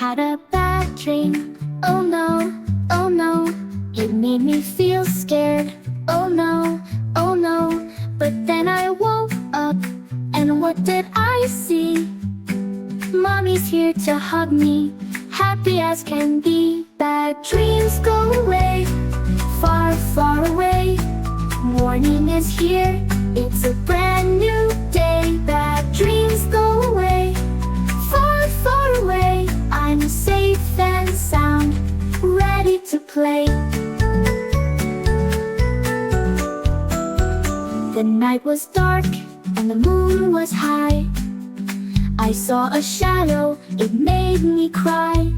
had a bad dream. Oh no, oh no. It made me feel scared. Oh no, oh no. But then I woke up, and what did I see? Mommy's here to hug me, happy as can be. Bad dreams go away, far, far away. Morning is here, it's a brand new day. Bad dreams go away, far, far away. I'm safe and sound, ready to play. The night was dark and the moon was high. I saw a shadow, it made me cry.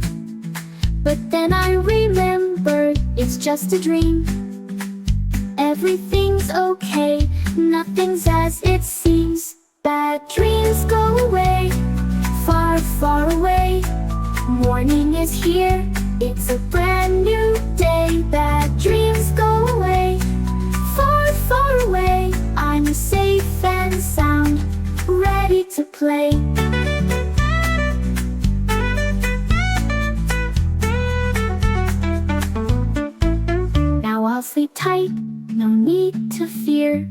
But then I remembered, it's just a dream. Everything's okay, nothing's as it seems. Bad dreams go away, far, far away. Morning is here, it's a brand new day. Bad dreams go away, far, far away. I'm safe and sound, ready to play. Now I'll sleep tight, no need to fear.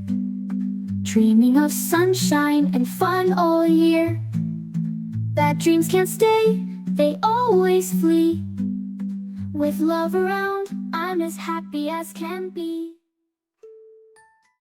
Dreaming of sunshine and fun all year. Bad dreams can't stay, they always flee. With love around, I'm as happy as can be.